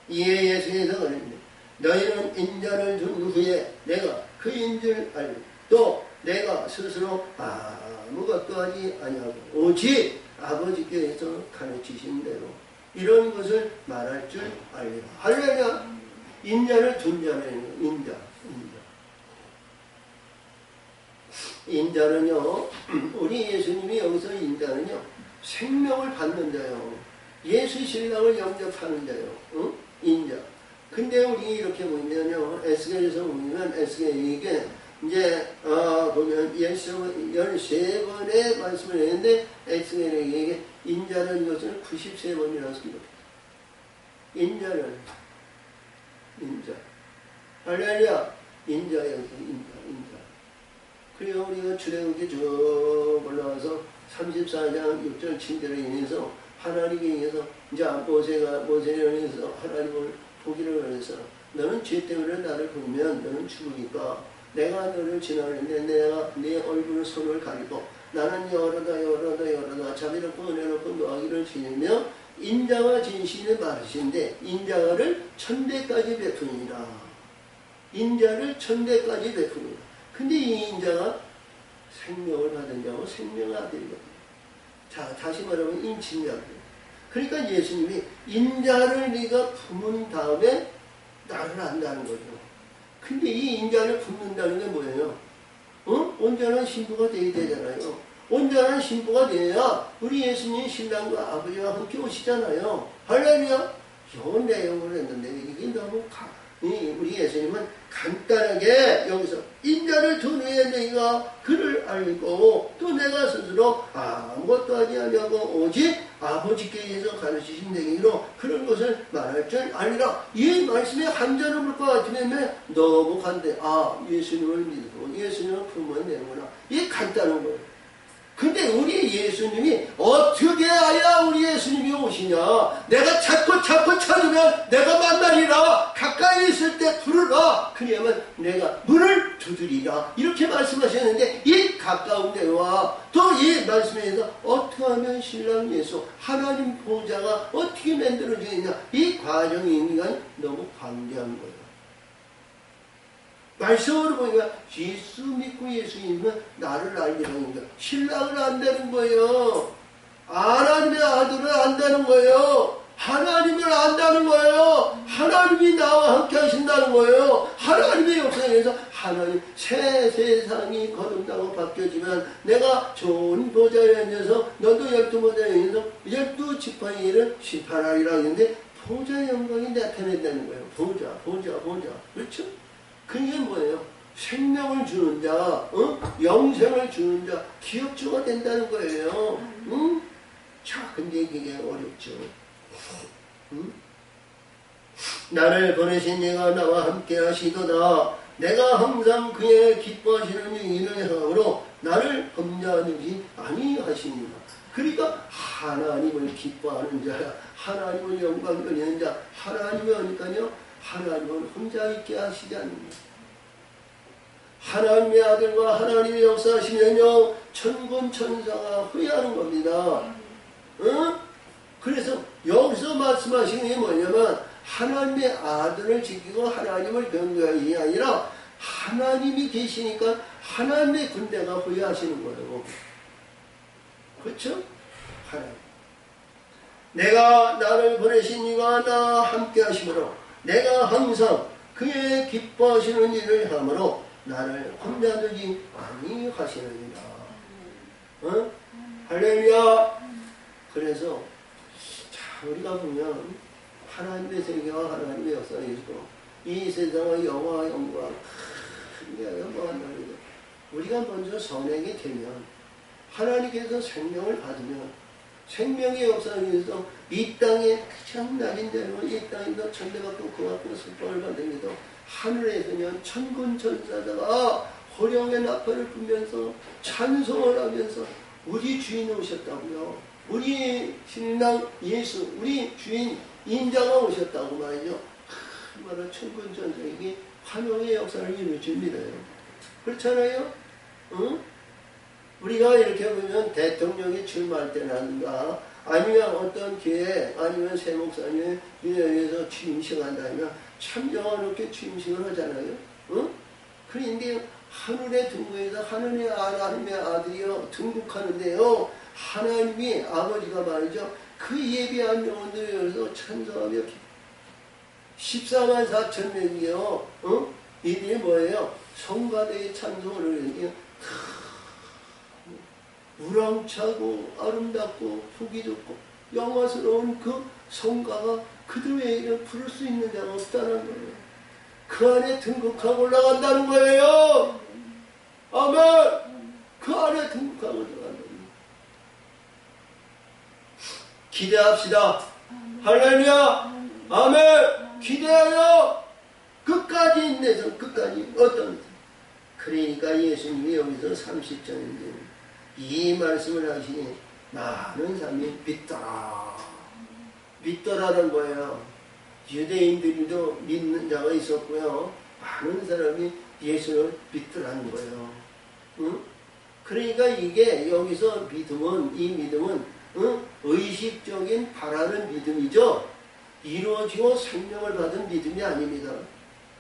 이에 예수께서 그랬는데 너희는 인자를 준 후에 내가 그인 줄 알고 또 내가 스스로 아무것도 하지 아니하고 오직 아버지께서 가르치신 대로 이런 것을 말할 줄 알리라. 할렐루야. 인자를 둔 자는 인자는요, 우리 예수님이 여기서 인자는요, 생명을 받는 자요. 예수 신랑을 영접하는 자요. 응? 인자. 근데 우리 이렇게 보면요, 에스겔에서 보면 에스겔에게 이제 보면 13번의 말씀을 했는데 에스겔에게 인자는 것을 93번이라고 씁니다. 인자는 인자. 할렐루야. 인자예요. 인자. 그리고 우리가 출애굽기 쭉 올라와서 34장 6절 7절에 인해서 하나님에 의해서 이제 모세를 의해서 하나님을 보기를 해서 너는 죄 때문에 나를 부르면 너는 죽으니까 내가 너를 지나가는데 내가 네 얼굴 손을 가리고 나는 여러다 자비롭고 은혜롭고 노하기를 지니며 인자와 진실을 말하신데 인자를 천대까지 베푸니라. 인자를 천대까지 베푸니라. 근데 이 인자가 생명을 받은 자고 생명의 아들이거든요. 자, 다시 말하면 인친자들. 그러니까 예수님이 인자를 네가 품은 다음에 나를 안다는 거죠. 근데 이 인자를 품는다는 게 뭐예요? 온전한 신부가 되어야 되잖아요. 온전한 신부가 되어야 우리 예수님 신랑과 아버지와 함께 오시잖아요. 할렐루야. 요 내용을 했는데 이게 너무 우리 예수님은 간단하게 여기서 인자를 둔 후에 너희가 그를 알고 또 내가 스스로 아무것도 하지 아니하고 오직 아버지께서 가르치신 대로 그런 것을 말할 줄 아니라 이 말씀에 한자를 볼 것 같으면 너무 간대. 예수님을 믿고 예수님을 품으면 되는구나. 이게 간단한 거예요. 근데 우리 예수님이 어떻게 해야 우리 예수님이 오시냐? 내가 자꾸 찾으면 내가 만나리라. 가까이 있을 때 부르라. 그러면 내가 문을 두드리라. 이렇게 말씀하셨는데 이 가까운 데와 또 이 말씀에서 어떻게 하면 신랑 예수 하나님 보좌가 어떻게 만들어져 있냐? 이 과정이 너무 광대한 거예요. 말씀으로 보니까 예수 믿고 예수 믿으면 나를 알게 되는 거예요. 신랑을 안다는 거예요. 하나님의 아들을 안다는 거예요. 하나님을 안다는 거예요. 하나님이 나와 함께 하신다는 거예요. 하나님의 역사에서 하나님 새 세상이 거듭나고 바뀌어지면 내가 좋은 보좌에 앉아서 너도 12보좌에 앉아서 12지파이를 심판하리라 했는데 보좌의 영광이 나타낸다는 거예요. 보좌. 그렇죠? 그게 뭐예요? 생명을 주는 자, 영생을 주는 자, 기업주가 된다는 거예요. 자, 근데 그게 어렵죠. 나를 보내신 이가 나와 함께 하시도다. 내가 항상 그의 기뻐하시는 일을 하므로 나를 범죄하는지 아니하시니라. 그러니까 하나님을 기뻐하는 자야. 하나님을 영광 돌리는 자. 하나님이 오니까요. 하나님은 혼자 있게 하시지 않습니다. 하나님의 아들과 하나님의 역사하시면요 천군 천사가 후회하는 겁니다. 그래서 여기서 말씀하시는 게 뭐냐면 하나님의 아들을 지키고 하나님을 경배하는 게 아니라 하나님이 계시니까 하나님의 군대가 후회하시는 거예요. 그렇죠? 하나님. 내가 나를 보내신 이가 나 함께 하심으로 내가 항상 그의 기뻐하시는 일을 함으로 나를 혼자 두지 아니하시느니라. 어? 할렐루야. 그래서 자, 우리가 보면 하나님의 세계와 하나님의 역사가 있고 이 세상의 영화와 영광 영광한다는 거. 우리가 먼저 선행이 되면 하나님께서 생명을 받으면 생명의 역사에 의해서 이 땅에 그냥 날인 대로 이 땅에서 천대받고 그받고 석방을 받으면서 하늘에서는 천군천사자가 호령의 나팔을 불면서 찬송을 하면서 우리 주인이 오셨다고요. 우리 신랑 예수, 우리 주인 인자가 오셨다고 말이죠. 바로 천군천사에게 환영의 역사를 이루어줍니다. 그렇잖아요? 응? 우리가 이렇게 보면 대통령이 출마할 때라든가 아니면 어떤 교회 아니면 새 목사님의 유명해서 취임식 한다면 참 영화롭게 취임식을 하잖아요. 응? 그런데 하늘의 등극에서 하나님의 아들이여 등극하는데요. 하나님이 아버지가 말이죠. 그 예비한 영혼들을 위해서 찬송하며 14만 4천 명이요. 어? 이들이 뭐예요? 성가대의 찬송을 하는 우렁차고 아름답고 보기 좋고 영화스러운 그 성가가 그들 외에는 부를 수 있는 자가 없다는 거예요. 그 안에 등극하고 올라간다는 거예요. 아멘. 그 안에 등극하고 들어간다는 거예요. 기대합시다. 할렐루야. 아멘. 기대하여 끝까지 인내서 끝까지 어떤 그러니까 예수님이 여기서 30절인데 이 말씀을 하시니 많은 사람이 믿더라는 거예요. 유대인들도 믿는 자가 있었고요. 많은 사람이 예수를 믿더라는 거예요. 응? 그러니까 이게 여기서 믿음은 이 믿음은 의식적인 바라는 믿음이죠. 이루어지고 생명을 받은 믿음이 아닙니다.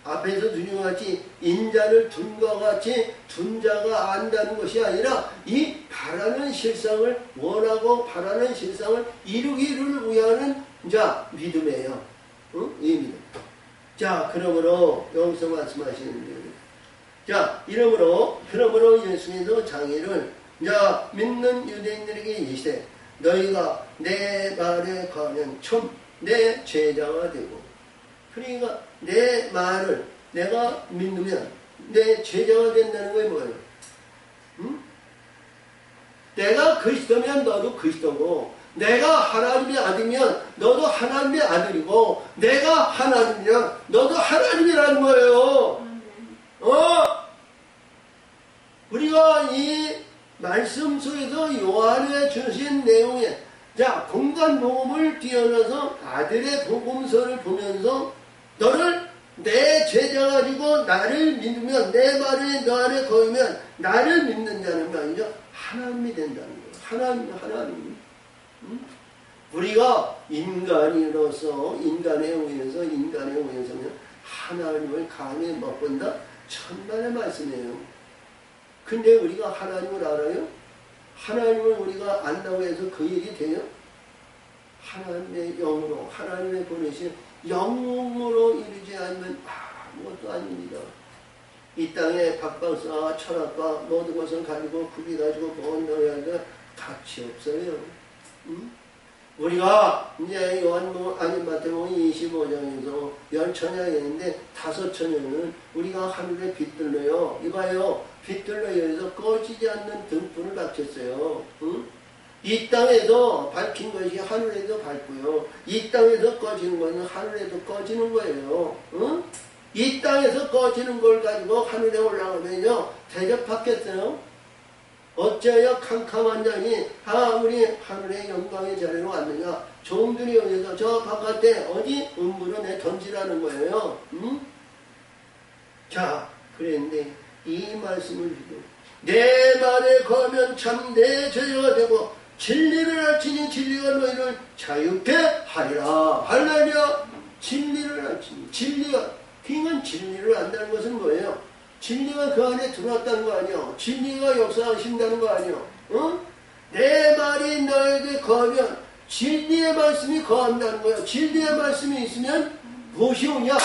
앞에서 둔 같이 인자를 둔과 같이 둔 자가 안다는 것이 아니라 이 바라는 실상을 원하고 바라는 실상을 이루기를 위하는 자 믿음이에요. 응? 이 믿음. 자 그러므로 여기서 말씀하시는 거예요. 자 그러므로 예수께서 장애를 자 믿는 유대인들에게 이르시되 너희가 내 말에 거하면 참 내 제자가 되고 그러니까 내 말을 내가 믿으면 내 제자가 된다는 게 뭐예요? 응? 내가 그리스도면 너도 그리스도고 내가 하나님의 아들이면 너도 하나님의 아들이고 내가 하나님이면 너도 하나님이라는 거예요. 우리가 이 말씀 속에서 요한에 주신 내용에 자 공간 복음을 뛰어넘어서 아들의 복음서를 보면서 너를 내 제자가 되고 나를 믿으면 내 말에 너 안에 거하면 나를 믿는 자는 말이죠. 하나님이 된다는 거예요. 하나님. 우리가 인간으로서 인간에 의해서는 하나님을 감히 못 본다. 천만의 말씀이에요. 근데 우리가 하나님을 알아요? 하나님을 우리가 안다고 해서 그 일이 돼요? 하나님의 영으로 하나님의 보내신 영으로 이루지 않으면 아무것도 아닙니다. 이 땅에 박박사 철학과 모든 것을 가지고 구비가지고 뭔 너희가 가치 없어요. 응? 우리가 이제 마태복음 25장에서 10처녀가 있는데 5처녀는 우리가 하늘에 빛들러요. 이봐요. 빛들러에서 꺼지지 않는 등불을 밝혔어요. 응? 이 땅에서 밝힌 것이 하늘에도 밝고요. 이 땅에서 꺼지는 것은 하늘에도 꺼지는 거예요. 응? 이 땅에서 꺼지는 걸 가지고 하늘에 올라가면요. 대접받겠어요? 어째여 캄캄한 자니 우리 하늘의 영광의 자리로 왔느냐. 종들이 여기서 저 바깥에 어디 음부로 내 던지라는 거예요. 응? 자 그랬는데 이 말씀을 듣고 내 말에 거하면 참 내 제자가 되고 진리를 알지니 진리가 너희를 자유케 하리라. 할렐루야. 진리를 알지니 진리가 그러니까 진리를 안다는 것은 뭐예요? 진리가 그 안에 들어왔다는 거 아니요. 진리가 역사하신다는 거 아니요. 응? 내 말이 너에게 거하면 진리의 말씀이 거한다는 거예요. 진리의 말씀이 있으면 무엇이 오냐?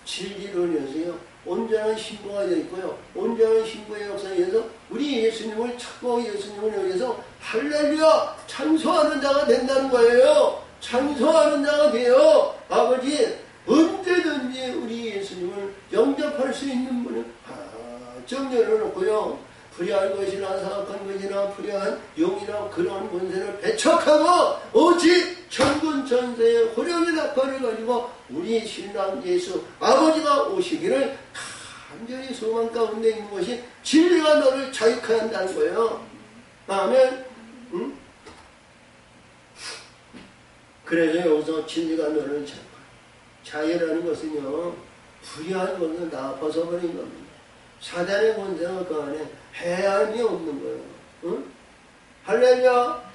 진리를 위해서요. 온전한 신부가 되어 있고요. 온전한 신부의 역사에 의해서 우리 예수님을 찾고 예수님을 위해서 할렐루야 찬송하는 자가 된다는 거예요. 찬송하는 자가 되어 아버지 언제든지 우리 예수님을 영접할 수 있는 분을 좀 열어놓고요. 불의한 것이나 사악한 것이나 불의한 용이나 그러한 권세를 배척하고 오직 천군 천세의 호령의 낙화를 가지고 우리 신랑 예수 아버지가 오시기를 간절히 소망 가운데 있는 것이 진리가 너를 자유케 한다는 거예요. 아멘. 응? 그래서 여기서 진리가 너를 자유라는 것은요 불의한 것은 다 벗어버린 겁니다. 사단의 권세가 그 안에 해안이 없는 거예요. 응? 할렐루야.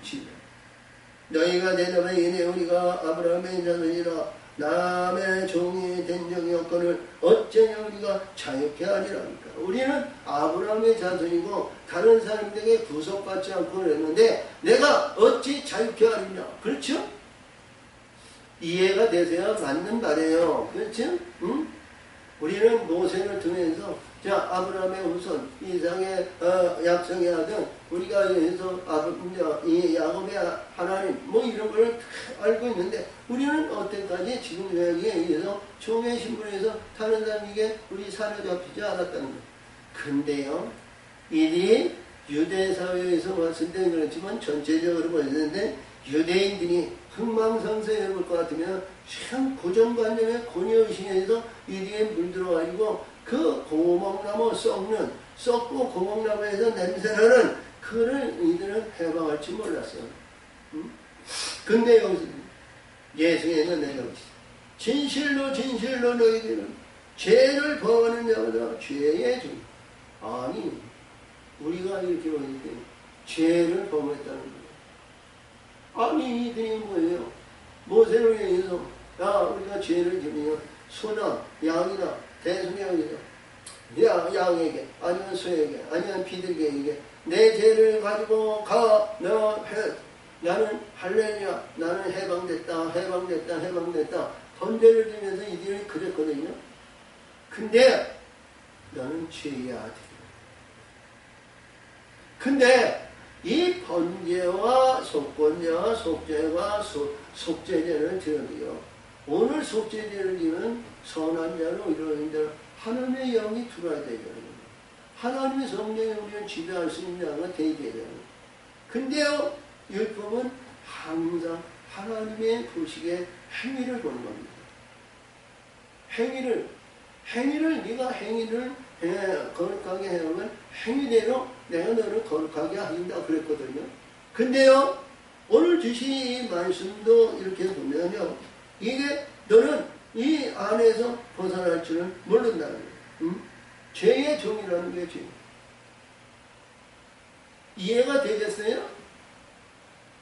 너희가 대답하여 이내 우리가 아브라함의 자손이라 남의 종이 된 적이 없거늘 어쩌냐 우리가 자유케 하리라 하니까. 우리는 아브라함의 자손이고 다른 사람들에게 구속받지 않고 그랬는데 내가 어찌 자유케 하리냐. 그렇죠? 이해가 되세요? 맞는 말이에요. 그렇죠? 응? 우리는 모세를 두면서 자 아브라함의 후손 이삭의 약속의 아들 우리가 여기서 이 야곱의 하나님 뭐 이런 걸 알고 있는데 우리는 어때까지 지금 여기에 의해서 종의 신분에서 다른 사람에게 우리 사로잡히지 않았다는 거예요. 근데요 이들이 유대 사회에서 봤을 때 그렇지만 전체적으로 보였는데 유대인들이 흥망성쇠해 볼 것 같으면 참 고정관념의 고려의식에서 이들이 물들어가지고 그 고목나무 썩고 고목나무에서 냄새나는 그를 이들은 해방할 줄 몰랐어요. 응? 근데 여기서 예수에는 내가 진실로 진실로 너희들은 죄를 범하는 자마다 죄의 주. 아니 우리가 이렇게 보니까 죄를 범했다는 거예요. 아니 이들이 뭐예요? 모세를 위해서 야 우리가 죄를 지으면 소나 양이나 대수명이나 양에게 아니면 소에게 아니면 비둘기에게 내 죄를 가지고 가 나는 할렐루야 나는 해방됐다 번제를 드리면서 이들이 그랬거든요. 근데 너는 죄의 아들이야. 근데 이 번제와 속건제와 속죄와 속죄제를 드려도요. 오늘 속죄제를 드리면 선한 자로 이루어진 대로 하나님의 영이 들어야 되잖아요. 하나님의 성령이 우리를 지배할 수 있는 자가 되어야 되잖아요. 근데요. 율법은 항상 하나님의 보시기에 행위를 보는 겁니다. 행위를 네가 행위를 거룩하게 해오면 행위대로 내가 너를 거룩하게 하긴다 그랬거든요. 근데요 오늘 주신 이 말씀도 이렇게 보면요 이게 너는 이 안에서 벗어날 줄은 모른다는 거예요. 응? 죄의 종이라는 게 죄. 이해가 되겠어요?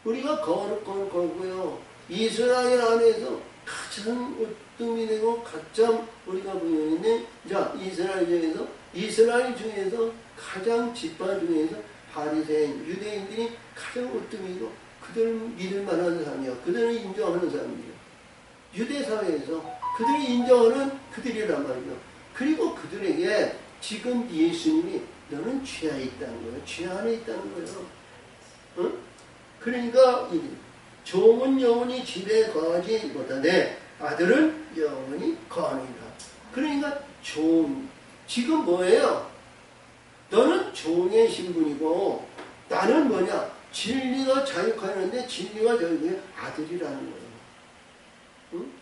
우리가 거룩하고요 이스라엘 안에서 가장 으뜸이 되고 가장 우리가 보여있는 자 이스라엘 중에서 가장 지파 중에서 바리새인 유대인들이 가장 으뜸이고 그들을 믿을 만한 사람이요 그들을 인정하는 사람이요 유대 사회에서 그들이 인정하는 그들이란 말이죠. 그리고 그들에게 지금 예수님이 너는 죄 안에 있다는 거예요. 죄 안에 있다는 거예요. 응? 그러니까 종은 영원히 집에 거하지 못하되 아들은 영원히 거하느니라. 그러니까 지금 뭐예요? 너는 종의 신분이고 나는 뭐냐? 진리가 자유하는데 진리가 저기 아들이라는 거예요. 응?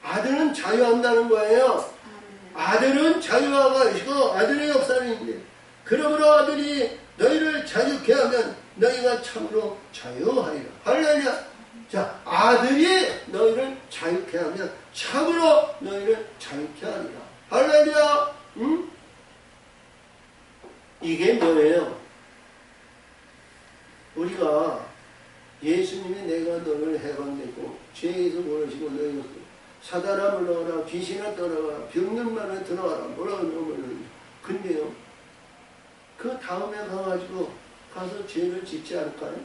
아들은 자유한다는 거예요. 아들은 자유화가 있고 아들의 역사는 있는데 그러므로 아들이 너희를 자유케 하면 너희가 참으로 자유하리라. 할렐루야. 자, 아들이 너희를 자유케 하면 참으로 너희를 자유케 하리라. 할렐루야. 응? 이게 뭐예요? 우리가 예수님이 내가 너를 해방되고 죄에서 모르시고 너희가 사단아 물러가라 귀신아 떠나가라 병년만에 들어가라 뭐라고 하면 근데요 그 다음에 가가지고 가서 죄를 짓지 않을까요?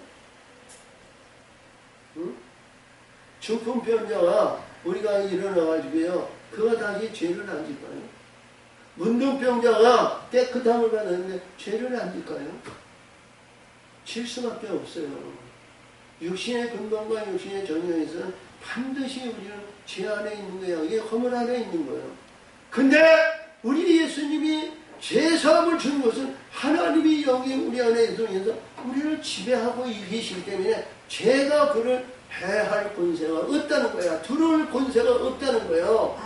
응? 중풍병자가 우리가 일어나가지고요, 그가 다시 죄를 안 질까요? 문둥병자가 깨끗함을 받았는데 죄를 안 질까요? 질 수밖에 없어요. 육신의 근본과 육신의 전형에서는 반드시 우리는 죄 안에 있는 거예요. 이게 허물 안에 있는 거예요. 근데 우리 예수님이 죄사함을 주는 것은 하나님이 여기 우리 안에 있으면서 우리를 지배하고 계시기 때문에 죄가 그를 해할 권세가 없다는 거야. 들어올 권세가 없다는 거예요.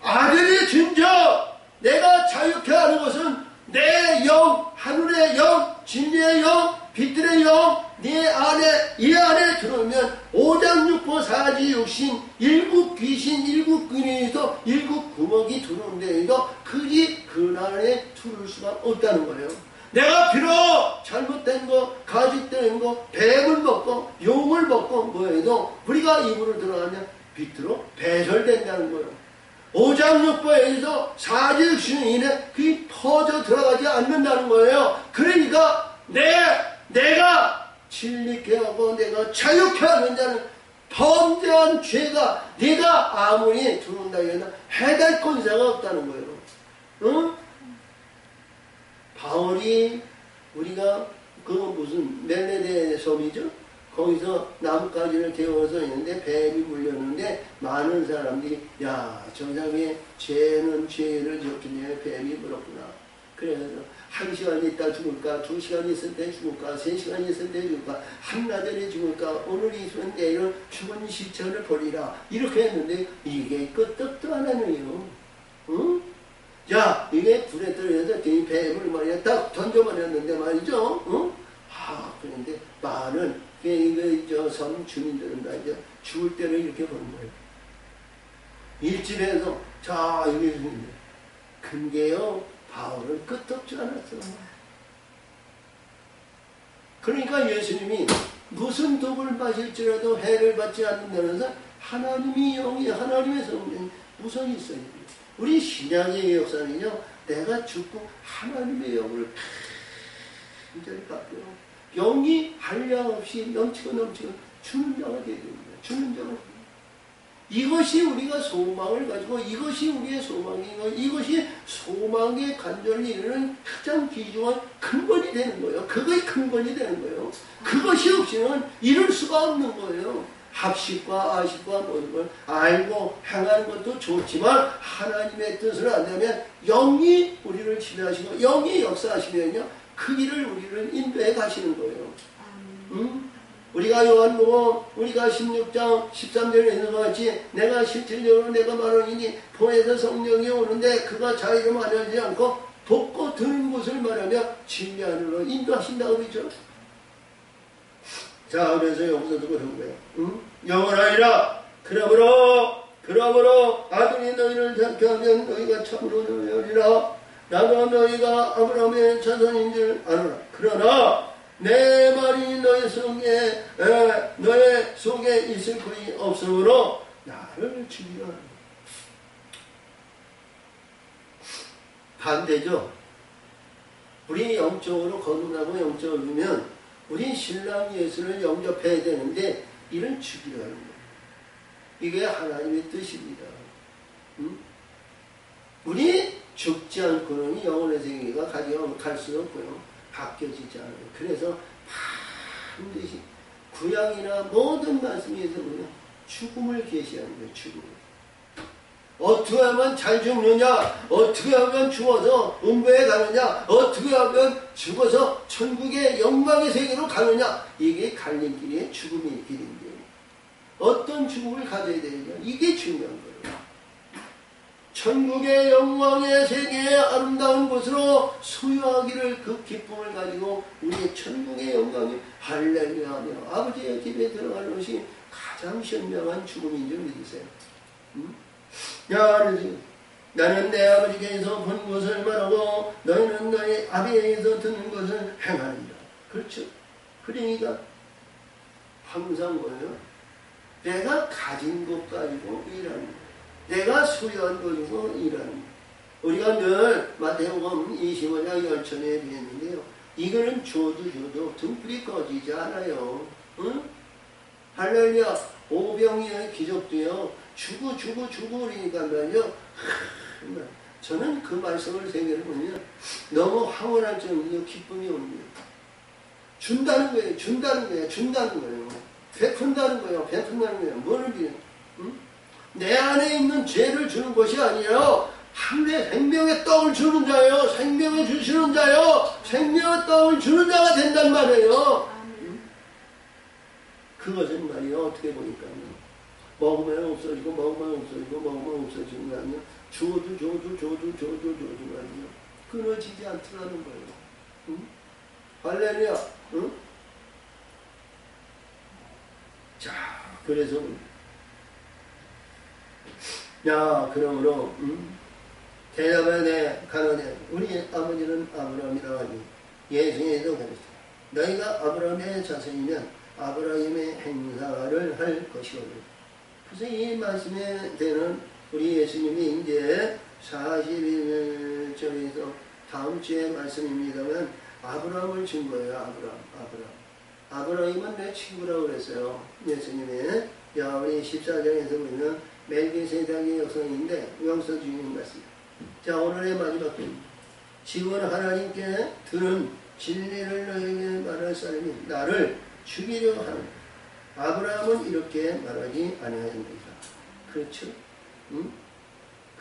아들이 진저 내가 자유케 하는 것은 내 영, 하늘의 영, 진리의 영, 빛들의 영, 이 안에 들어오면 오장육부 사지 육신 일국 귀신 일국 근에서 일국 구멍이 들어오는데도 그게 그 안에 들어올 수가 없다는 거예요. 내가 비록 잘못된 거, 가식된 거, 뱀을 먹고 용을 먹고 뭐해도 우리가 입으로 들어가면 빛으로 배설된다는 거예요. 오장육부에서 사지육신이 인해 그게 퍼져 들어가지 않는다는 거예요. 그러니까 내가 진리케 하고 내가 자유케 하는 자는 범죄한 죄가 네가 아무리 들어온다 해도 해달 권세가 없다는 거예요. 응? 바울이 우리가 그 무슨 멜레데 섬이죠? 거기서 나뭇가지를 데워서 있는데 뱀이 물렸는데 많은 사람들이 야, 저 사람이 죄는 죄를 지었길래 뱀이 물었구나. 그래서 1시간 있다 죽을까, 2시간 있을 때 죽을까, 3시간 있을 때 죽을까, 한나절에 죽을까, 오늘 있으면 내일 죽은 시체를 버리라. 이렇게 했는데 이게 끄떡도 안 하네요. 응? 자, 이게 불에 떨어져서 뱀을 말이야 딱 던져버렸는데 말이죠. 응? 그런데 많은 섬 주민들은 말이죠. 죽을 때를 이렇게 보는 거예요. 일집에서 자, 여기 있는데 근게요. 바울은 끄떡지 않았어. 그러니까 예수님이 무슨 독을 마실지라도 해를 받지 않는다면서 하나님이 영이 하나님의 성령이 우선이 있어야 돼요. 우리 신약의 역사는요, 내가 죽고 하나님의 영을 완전히 받고요. 영이 한량 없이 넘치고 주는 자가 되야 됩니다. 주는 자가. 이것이 우리가 소망을 가지고 이것이 우리의 소망이고 이것이 소망의 간절히 이르는 가장 귀중한 근본이 되는 거예요. 그것이 근본이 되는 거예요. 그것이 없이는 이룰 수가 없는 거예요. 학식과 아식과 모든 걸 알고 행하는 것도 좋지만 하나님의 뜻을 안다면 영이 우리를 지배하시고 영이 역사하시면요 그 길을 우리를 인도해 가시는 거예요. 우리가 요한복음 우리가 16장 13절에 있는 것 같이 내가 실질적으로 내가 말하니 보혜사 성령이 오는데 그가 자유로 말하지 않고 돕고 드는 것을 말하며 진리 안으로 인도하신다고 그러죠. 자, 그래서 여기서도 그런 거예요. 영원하리라. 그러므로 아들이 너희를 잡게 하면 너희가 참으로 너희리라. 나도 너희가 아브라함의 자손인 줄 아노라. 그러나 내 말이 너희 속에 있을 것이 없으므로 나를 죽이라. 반대죠. 우리 영적으로 거듭나고 영적으로 보면 우리 신랑 예수를 영접해야 되는데 이를 죽이라는 거예요. 이게 하나님의 뜻입니다. 우리 죽지 않고는 영혼의 세계가 갈 수 없고요. 바뀌어지지 않아요. 그래서 반드시 구약이나 모든 말씀에서 보면 죽음을 계시하는 거예요. 죽음을. 어떻게 하면 잘 죽느냐? 어떻게 하면 죽어서 음부에 가느냐? 어떻게 하면 죽어서 천국의 영광의 세계로 가느냐? 이게 갈림길의 죽음의 길인데 어떤 죽음을 가져야 되느냐? 이게 중요한 거예요. 천국의 영광의 세계의 아름다운 곳으로 소유하기를 그 기쁨을 가지고 우리의 천국의 영광이 할렐루야하며 아버지의 집에 들어갈 것이 가장 현명한 죽음인 줄 믿으세요. 야, 나는 내 아버지께서 본 것을 말하고 너희는 너희 아비에게서 듣는 것을 행하리라. 그렇죠. 그러니까 항상 뭐예요? 내가 가진 것 가지고 일하는 거예요. 내가 소유한 것으로 일하는 거예요. 우리가 늘 마태복음 25장 열천에 비했는데요. 이거는 줘도 등불이 꺼지지 않아요. 응? 할렐루야. 오병이어의 기적도요. 주고 그러니까 말이요. 저는 그 말씀을 생각해 보면 너무 황홀할 정도로 기쁨이 오는 거예요. 준다는 거예요. 베푼다는 거예요. 뭐를 비해? 응? 내 안에 있는 죄를 주는 것이 아니에요. 하늘의 생명의 떡을 주는 자요. 생명을 주시는 자요. 생명의 떡을 주는 자가 된단 말이에요. 응? 그것은 말이요. 어떻게 보니까 먹으면 없어지고 없어지는 거 아니에요. 줘도 말이에요. 끊어지지 않더라는 거예요. 응? 할렐루야. 응? 자, 그래서 그러므로 대답하되 가로되 우리 아버지는 아브라함이라 하니 예수님도 그랬다. 너희가 아브라함의 자손이면 아브라함의 행사를 할 것이거든. 그래서 이 말씀에 대한 우리 예수님이 이제 41절에서 다음 주에 말씀입니다만 아브라함을 준 거예요. 아브라함은 내 친구라고 그랬어요. 예수님이. 우리 14장에서 보면 멜기세덱의 역사인데 여기서 주님 말씀. 자, 오늘의 마지막 분. 지금 하나님께 들은 진리를 너에게 말할 사람이 나를 죽이려 하는. 아브라함은 이렇게 말하지 아니하였느니라. 그렇죠? 응?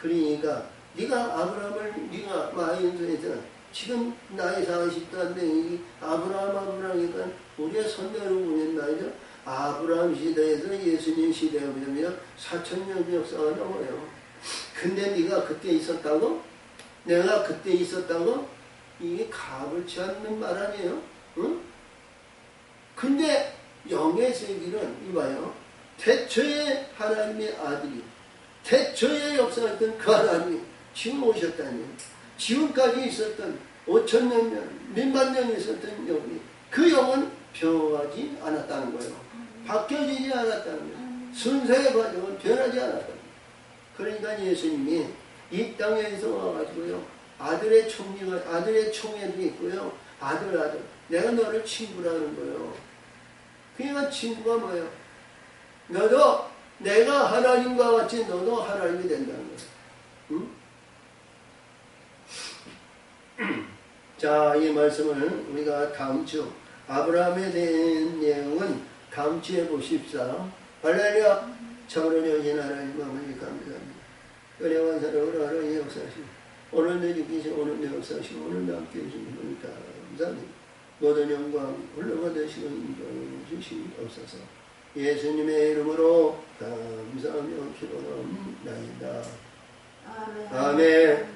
그러니까 네가 아브라함을 네가 마인드에서 지금 나이 40도 안 되니 아브라함이니까 우리의 선대로 보면 말이죠. 아브라함 시대에서 예수님 시대에 보면 4,000년 역사가 넘어요. 근데 네가 그때 있었다고? 내가 그때 있었다고? 이게 값을치 않는 말 아니에요? 응? 근데 영의 세계는 이봐요. 태초에 하나님의 아들이 태초에 역사했던 그 하나님이 지금 오셨다니 지금까지 있었던 5,000년, 몇만 년 있었던 영이 그 영은 변하지 않았다는 거예요. 바뀌어지지 않았다는 거예요. 순서의 과정은 변하지 않았다는 거예요. 그러니까 예수님이 이 땅에서 와가지고요. 아들의 총회도 있고요. 아들. 내가 너를 친구라는 거예요. 그러니까 친구가 뭐예요? 너도 내가 하나님과 같이 너도 하나님이 된다는 거예요. 응? 자, 이 말씀을 우리가 다음 주 아브라함에 대한 내용은 다음 주에 보십시오. 할렐루야. 참으로 여긴 하나님 아버지 감사합니다. 은혜와 사랑으로 하나님 역사하시고 오늘도 주기신 오늘도 역사하시고 오늘도 함께 해주신 분 감사합니다. 모든 영광 흘러가되시고 인도해 주시옵소서. 예수님의 이름으로 감사하며 기도합나이다. 아멘.